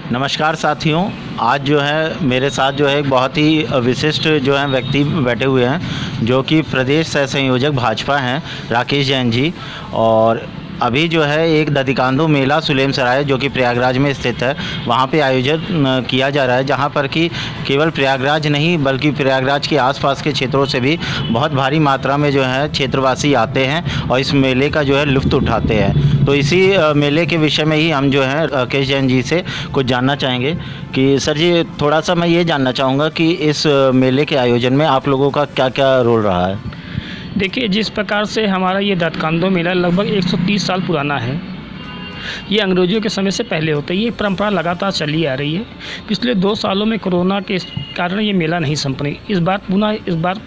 नमस्कार साथियों, आज जो है मेरे साथ जो है एक बहुत ही विशिष्ट जो है व्यक्ति बैठे हुए हैं जो कि प्रदेश सह संयोजक भाजपा हैं, राकेश जैन जी। और अभी जो है एक दधिकांधु मेला सुलेम सराय जो कि प्रयागराज में स्थित है, वहाँ पे आयोजित किया जा रहा है, जहाँ पर कि केवल प्रयागराज नहीं बल्कि प्रयागराज के आसपास के क्षेत्रों से भी बहुत भारी मात्रा में जो है क्षेत्रवासी आते हैं और इस मेले का जो है लुत्फ़ उठाते हैं। तो इसी मेले के विषय में ही हम जो है राकेश जैन जी से कुछ जानना चाहेंगे कि सर जी, थोड़ा सा मैं ये जानना चाहूँगा कि इस मेले के आयोजन में आप लोगों का क्या क्या रोल रहा है। देखिए, जिस प्रकार से हमारा ये दधिकांधु मेला लगभग 130 साल पुराना है। ये अंग्रेज़ों के समय से पहले होता है। ये परंपरा लगातार चली आ रही है। पिछले 2 सालों में कोरोना के कारण ये मेला नहीं संपन्न। इस बार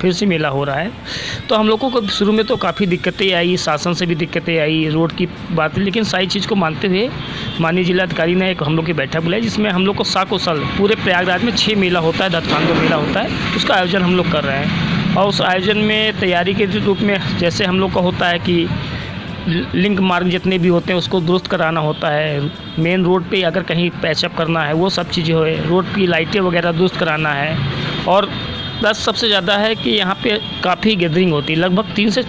फिर से मेला हो रहा है। तो हम लोगों को शुरू में तो काफ़ी दिक्कतें आई, शासन से भी दिक्कतें आई, रोड की बात, लेकिन सारी चीज़ को मानते हुए माननीय जिलाधिकारी ने एक हम लोग की बैठक बुलाई, जिसमें हम लोग को सालों साल पूरे प्रयागराज में 6 मेला होता है, दधिकांधु मेला होता है, उसका आयोजन हम लोग कर रहे हैं। और उस आयोजन में तैयारी के रूप में जैसे हम लोग का होता है कि लिंक मार्ग जितने भी होते हैं उसको दुरुस्त कराना होता है, मेन रोड पे अगर कहीं पैचअप करना है वो सब चीज़ें हो, रोड की लाइटें वगैरह दुरुस्त कराना है। और प्लस सबसे ज़्यादा है कि यहाँ पे काफ़ी गैदरिंग होती है, लगभग 3 से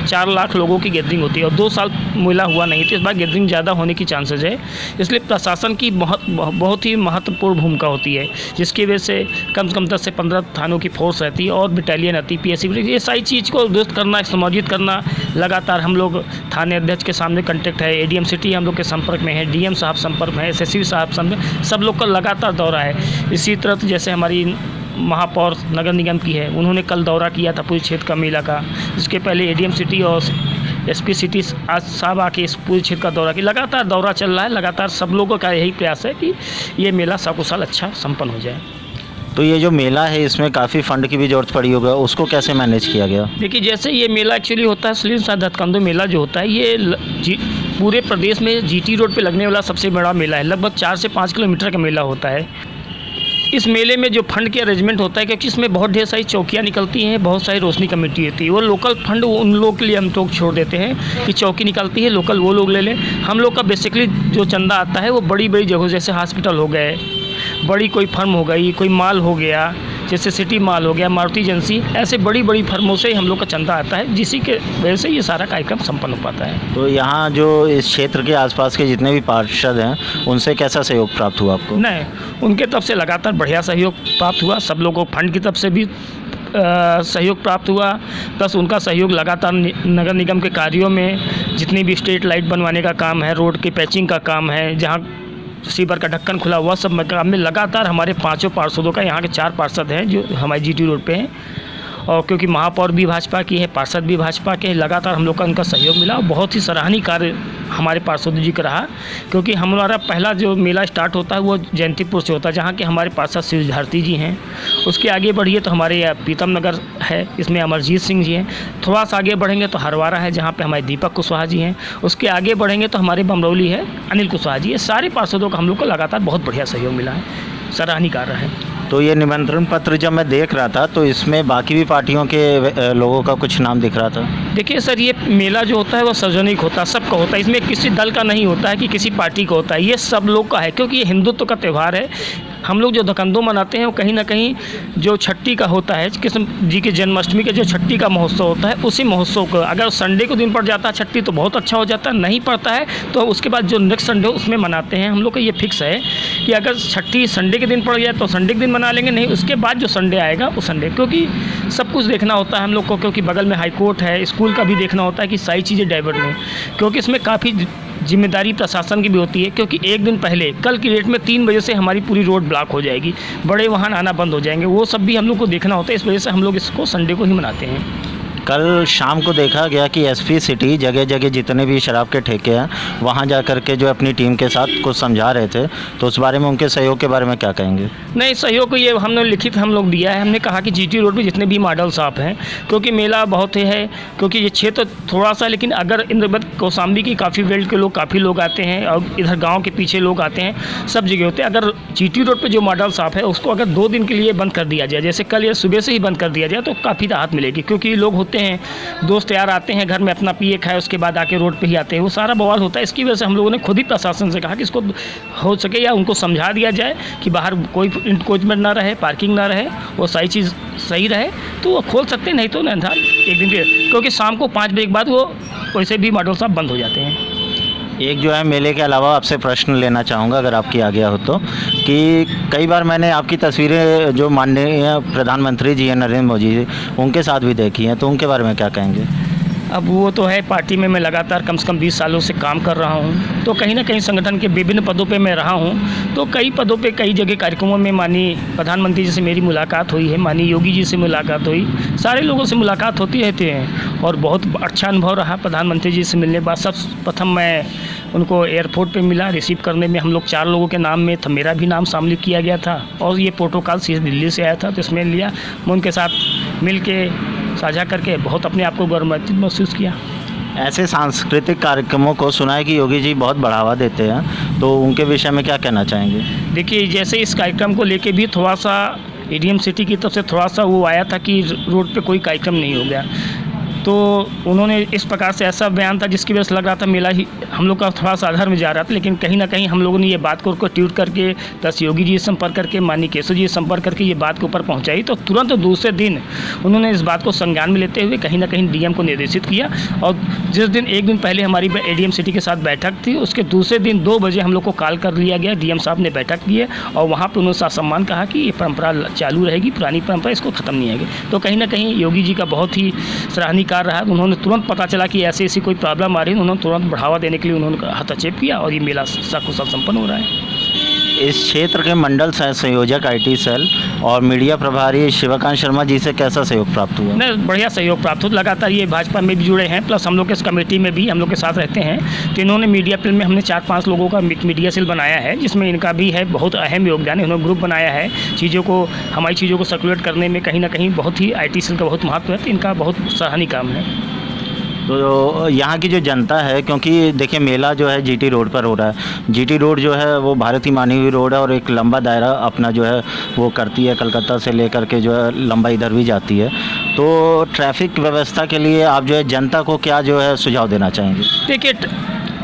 4 लाख लोगों की गैदरिंग होती है। और 2 साल मेला हुआ नहीं, तो इस बार गैदरिंग ज़्यादा होने की चांसेस है। इसलिए प्रशासन की बहुत ही महत्वपूर्ण भूमिका होती है, जिसकी वजह से कम 10 से 15 थानों की फोर्स रहती है और बटालियन आती है, PSC, ये सारी चीज़ को दुरुस्त करना, समायोजित करना। लगातार हम लोग थाने अध्यक्ष के सामने कॉन्टेक्ट है, ADM सिटी हम लोग के संपर्क में है, DM साहब संपर्क में है, SSP साहब संपर्क, सब लोग का लगातार दौरा है। इसी तरह जैसे हमारी महापौर नगर निगम की है, उन्होंने कल दौरा किया था पूरे क्षेत्र का मेला का। इसके पहले ADM सिटी और SP सिटी आज साहब आके इस पूरे क्षेत्र का दौरा किया। लगातार दौरा चल रहा है, लगातार सब लोगों का यही प्रयास है कि ये मेला साल अच्छा संपन्न हो जाए। तो ये जो मेला है इसमें काफ़ी फंड की भी ज़रूरत पड़ी होगा, उसको कैसे मैनेज किया गया। देखिए, जैसे ये मेला एक्चुअली होता है, सुलेम सराय दधिकांधु मेला जो होता है, ये पूरे प्रदेश में GT रोड पर लगने वाला सबसे बड़ा मेला है। लगभग 4 से 5 किलोमीटर का मेला होता है। इस मेले में जो फंड के अरेंजमेंट होता है, क्योंकि इसमें बहुत ढेर सारी चौकियाँ निकलती हैं, बहुत सारी रोशनी कमेटी होती है, वो लोकल फंड उन लोगों के लिए हम लोग छोड़ देते हैं कि चौकी निकलती है लोकल, वो लोग ले लें। हम लोग का बेसिकली जो चंदा आता है वो बड़ी बड़ी जगहों जैसे हॉस्पिटल हो गए, बड़ी कोई फर्म हो गई, कोई माल हो गया जैसे सिटी माल हो गया, मारुति एजेंसी, ऐसे बड़ी बड़ी फर्मों से हम लोग का चंदा आता है, जिसी के वजह से ये सारा कार्यक्रम संपन्न हो पाता है। तो यहाँ जो इस क्षेत्र के आसपास के जितने भी पार्षद हैं उनसे कैसा सहयोग प्राप्त हुआ आपको। नहीं, उनके तरफ से लगातार बढ़िया सहयोग प्राप्त हुआ। सब लोगों को फंड की तरफ से भी सहयोग प्राप्त हुआ, प्लस उनका सहयोग लगातार नगर निगम के कार्यों में, जितनी भी स्ट्रीट लाइट बनवाने का काम है, रोड की पैचिंग का काम है, जहाँ सीवर का ढक्कन खुला हुआ, सब काम में लगातार हमारे 5 पार्षदों का, यहाँ के 4 पार्षद हैं जो हमारे GT रोड पे हैं। और क्योंकि महापौर भी भाजपा की है, पार्षद भी भाजपा के, लगातार हम लोग का उनका सहयोग मिला और बहुत ही सराहनीय कार्य हमारे पार्षद जी का रहा। क्योंकि हमारा पहला जो मेला स्टार्ट होता है वो जयंतीपुर से होता है, जहाँ के हमारे पार्षद शिव भारती जी हैं। उसके आगे बढ़िए तो हमारे प्रीतम नगर है, इसमें अमरजीत सिंह जी हैं। थोड़ा सा आगे बढ़ेंगे तो हरवारा है, जहाँ पे हमारे दीपक कुशवाहा जी हैं। उसके आगे बढ़ेंगे तो हमारे बमरौली है, अनिल कुशवाहा जी। ये सारे पार्षदों का हम लोग को लगातार बहुत बढ़िया सहयोग मिला है, सराहनीय कार्य है। तो ये निमंत्रण पत्र जब मैं देख रहा था तो इसमें बाकी भी पार्टियों के लोगों का कुछ नाम दिख रहा था। देखिए सर, ये मेला जो होता है वो सार्वजनिक होता है, सबका होता है। इसमें किसी दल का नहीं होता है कि किसी पार्टी का होता है, ये सब लोग का है, क्योंकि ये हिंदुत्व का त्यौहार है। हम लोग जो दधिकांधु मनाते हैं वो कहीं ना कहीं जो छठी का होता है, कृष्ण जी के जन्माष्टमी के जो छठी का महोत्सव होता है, उसी महोत्सव को अगर संडे को दिन पड़ जाता है छठी तो बहुत अच्छा हो जाता है, नहीं पड़ता है तो उसके बाद जो नेक्स्ट संडे उसमें मनाते हैं। हम लोग का ये फिक्स है कि अगर छठी संडे के दिन पड़ जाए तो संडे के दिन मना लेंगे, नहीं उसके बाद जो संडे आएगा वो संडे, क्योंकि सब कुछ देखना होता है हम लोग को, क्योंकि बगल में हाई कोर्ट है, स्कूल का भी देखना होता है कि सारी चीज़ें डाइवर्ट नहीं, क्योंकि इसमें काफ़ी जिम्मेदारी प्रशासन की भी होती है। क्योंकि एक दिन पहले कल की डेट में 3 बजे से हमारी पूरी रोड ब्लॉक हो जाएगी, बड़े वाहन आना बंद हो जाएंगे, वो सब भी हम लोग को देखना होता है। इस वजह से हम लोग इसको संडे को ही मनाते हैं। कल शाम को देखा गया कि SP सिटी जगह जगह जितने भी शराब के ठेके हैं वहाँ जा कर के जो अपनी टीम के साथ कुछ समझा रहे थे, तो उस बारे में उनके सहयोग के बारे में क्या कहेंगे। नहीं, सहयोग को ये हमने लिखित हम लोग दिया है। हमने कहा कि GT रोड पे जितने भी मॉडल शॉप हैं, क्योंकि मेला बहुत है, क्योंकि ये क्षेत्र थोड़ा सा, लेकिन अगर इंद्रवत कौशाम्बी की काफ़ी बेल्ट के लोग काफ़ी लोग आते हैं और इधर गाँव के पीछे लोग आते हैं, सब जगह होते हैं। अगर GT रोड पर जो मॉडल शॉप है उसको अगर 2 दिन के लिए बंद कर दिया जाए, जैसे कल या सुबह से ही बंद कर दिया जाए, तो काफ़ी राहत मिलेगी। क्योंकि लोग होते होते हैं, दोस्त यार आते हैं घर में, अपना पिए खाए, उसके बाद आके रोड पे ही आते हैं, वो सारा बवाल होता है। इसकी वजह से हम लोगों ने खुद ही प्रशासन से कहा कि इसको हो सके या उनको समझा दिया जाए कि बाहर कोई इंक्रोचमेंट ना रहे, पार्किंग ना रहे, वो सारी चीज़ सही रहे तो वो खोल सकते हैं, नहीं तो नहीं एक दिन के, क्योंकि शाम को 5 बजे के बाद वो वैसे भी मॉडल साहब बंद हो जाते हैं। एक जो है मेले के अलावा आपसे प्रश्न लेना चाहूँगा अगर आपकी आ गया हो तो, कि कई बार मैंने आपकी तस्वीरें जो माननीय प्रधानमंत्री जी हैं नरेंद्र मोदी जी, उनके साथ भी देखी हैं, तो उनके बारे में क्या कहेंगे? अब वो तो है, पार्टी में मैं लगातार कम से कम 20 सालों से काम कर रहा हूँ, तो कहीं ना कहीं संगठन के विभिन्न पदों पे मैं रहा हूँ, तो कई पदों पे कई जगह कार्यक्रमों में माननीय प्रधानमंत्री जी से मेरी मुलाकात हुई है, माननीय योगी जी से मुलाकात हुई, सारे लोगों से मुलाकात होती रहती है और बहुत अच्छा अनुभव रहा। प्रधानमंत्री जी से मिलने के बाद प्रथम मैं उनको एयरपोर्ट पे मिला, रिसीव करने में हम लोग 4 लोगों के नाम में था, मेरा भी नाम शामिल किया गया था और ये प्रोटोकॉल सीधे दिल्ली से आया था, तो इसमें लिया, मैं उनके साथ मिल के साझा करके बहुत अपने आप को गौरवान्वित महसूस किया। ऐसे सांस्कृतिक कार्यक्रमों को सुना है कि योगी जी बहुत बढ़ावा देते हैं, तो उनके विषय में क्या कहना चाहेंगे? देखिए, जैसे इस कार्यक्रम को लेके भी थोड़ा सा एडीएम सिटी की तरफ से थोड़ा सा वो आया था कि रोड पे कोई कार्यक्रम नहीं हो गया, तो उन्होंने इस प्रकार से ऐसा बयान था जिसकी वजह से लग रहा था मेला ही हम लोग का थोड़ा सा आधार में जा रहा था, लेकिन कहीं ना कहीं हम लोगों ने ये बात को ट्वीट करके प्लस योगी जी से संपर्क करके, माननीय केशव जी से संपर्क करके ये बात के ऊपर पहुंचाई, तो तुरंत दूसरे दिन उन्होंने इस बात को संज्ञान में लेते हुए कहीं ना कहीं डीएम को निर्देशित किया और जिस दिन एक दिन पहले हमारी एडीएम सिटी के साथ बैठक थी, उसके दूसरे दिन 2 बजे हम लोग को कॉल कर लिया गया, डीएम साहब ने बैठक की है और वहाँ पर उन्होंने सम्मान कहा कि ये परंपरा चालू रहेगी, पुरानी परंपरा, इसको ख़त्म नहीं आएगी। तो कहीं ना कहीं योगी जी का बहुत ही सराहनीय कार्य रहा। उन्होंने तुरंत पता चला कि ऐसी कोई प्रॉब्लम आ रही है, उन्होंने तुरंत बढ़ावा देने के लिए उन्होंने हस्तक्षेप किया और ये मेला सकुशल संपन्न हो रहा है। इस क्षेत्र के मंडल संयोजक आईटी सेल और मीडिया प्रभारी शिवकांत शर्मा जी से कैसा सहयोग प्राप्त हुआ? नहीं, बढ़िया सहयोग प्राप्त हुआ, लगातार ये भाजपा में भी जुड़े हैं, प्लस हम लोग के इस कमेटी में भी हम लोग के साथ रहते हैं, तो इन्होंने मीडिया सेल में हमने 4-5 लोगों का मीडिया सेल बनाया है, जिसमें इनका भी है बहुत अहम योगदान है। इन्होंने ग्रुप बनाया है, चीज़ों को, हमारी चीज़ों को सर्कुलेट करने में कहीं ना कहीं बहुत ही आईटी सेल का बहुत महत्व है, तो इनका बहुत सराहनीय काम है। तो यहाँ की जो जनता है, क्योंकि देखिए मेला जो है जीटी रोड पर हो रहा है, जीटी रोड जो है वो भारत की मानी हुई रोड है और एक लंबा दायरा अपना जो है वो करती है, कलकत्ता से लेकर के जो है लंबा इधर भी जाती है, तो ट्रैफिक व्यवस्था के लिए आप जो है जनता को क्या जो है सुझाव देना चाहेंगे? देखिए,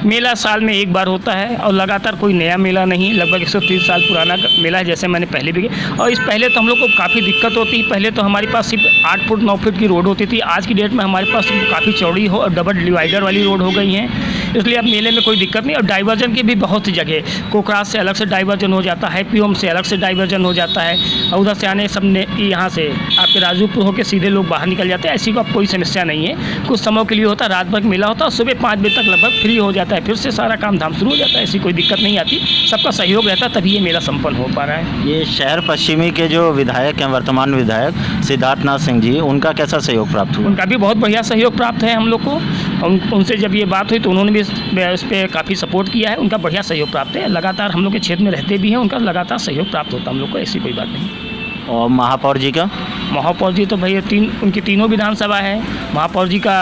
मेला साल में एक बार होता है और लगातार कोई नया मेला नहीं, लगभग 130 साल पुराना मेला है, जैसे मैंने पहले भी किया। और इस पहले तो हम लोग को काफ़ी दिक्कत होती, पहले तो हमारे पास सिर्फ 8 फुट 9 फुट की रोड होती थी, आज की डेट में हमारे पास काफ़ी चौड़ी हो और डबल डिवाइडर वाली रोड हो गई हैं, इसलिए अब मेले में कोई दिक्कत नहीं। और डाइवर्जन की भी बहुत सी जगह, कोकराज से अलग से डाइवर्जन हो जाता है, पीओम से अलग से डाइवर्जन हो जाता है और उधर से आने सब ने यहाँ से आपके राजूपुर होकर सीधे लोग बाहर निकल जाते हैं, ऐसी अब कोई समस्या नहीं है। कुछ समय के लिए होता है, रात भर मेला होता है, सुबह 5 बजे तक लगभग फ्री हो जाता है, फिर से सारा काम धाम शुरू हो जाता है, ऐसी कोई दिक्कत नहीं आती, सबका सहयोग रहता है, तभी ये मेला संपन्न हो पा रहा है। ये शहर पश्चिमी के जो विधायक हैं, वर्तमान विधायक सिद्धार्थनाथ सिंह जी, उनका कैसा सहयोग प्राप्त हुआ? उनका भी बहुत बढ़िया सहयोग प्राप्त है हम लोग को। उनसे जब ये बात हुई तो उन्होंने भी इस पर काफ़ी सपोर्ट किया है, उनका बढ़िया सहयोग प्राप्त है, लगातार हम लोग के क्षेत्र में रहते भी हैं, उनका लगातार सहयोग प्राप्त होता है हम लोग को, ऐसी कोई बात नहीं। और महापौर जी का? महापौर जी तो भैया उनकी तीनों विधानसभा है, महापौर जी का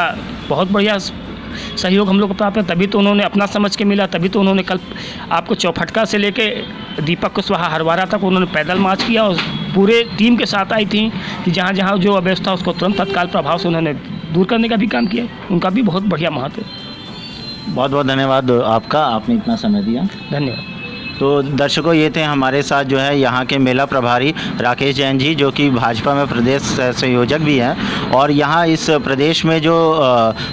बहुत बढ़िया सहयोग हम लोग को प्राप्त है, तभी तो उन्होंने अपना समझ के मिला, तभी तो उन्होंने कल आपको चौफटका से लेके दीपक कुशवाहा हरवारा तक उन्होंने पैदल मार्च किया और पूरे टीम के साथ आई थी कि जहाँ जहाँ जो अव्यवस्था उसको तुरंत तत्काल प्रभाव से उन्होंने दूर करने का भी काम किया। उनका भी बहुत बढ़िया महत्व है। बहुत बहुत धन्यवाद आपका, आपने इतना समय दिया। धन्यवाद। तो दर्शकों, ये थे हमारे साथ जो है यहाँ के मेला प्रभारी राकेश जैन जी, जो कि भाजपा में प्रदेश संयोजक भी हैं, और यहाँ इस प्रदेश में जो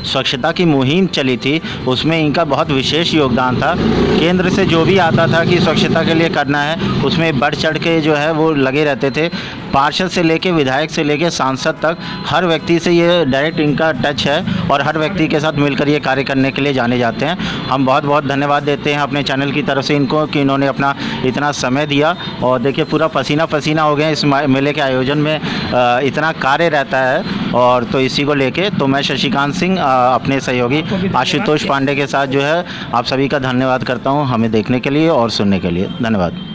स्वच्छता की मुहिम चली थी उसमें इनका बहुत विशेष योगदान था। केंद्र से जो भी आता था कि स्वच्छता के लिए करना है, उसमें बढ़ चढ़ के जो है वो लगे रहते थे। पार्षद से लेके विधायक से लेके सांसद तक हर व्यक्ति से ये डायरेक्ट इनका टच है और हर व्यक्ति के साथ मिलकर ये कार्य करने के लिए जाने जाते हैं। हम बहुत बहुत धन्यवाद देते हैं अपने चैनल की तरफ से इनको कि इन्होंने अपना इतना समय दिया। और देखिए पूरा पसीना पसीना हो गए इस मेले के आयोजन में, इतना कार्य रहता है। और तो इसी को लेके तो मैं शशिकांत सिंह अपने सहयोगी आशुतोष पांडे के साथ जो है आप सभी का धन्यवाद करता हूँ हमें देखने के लिए और सुनने के लिए। धन्यवाद।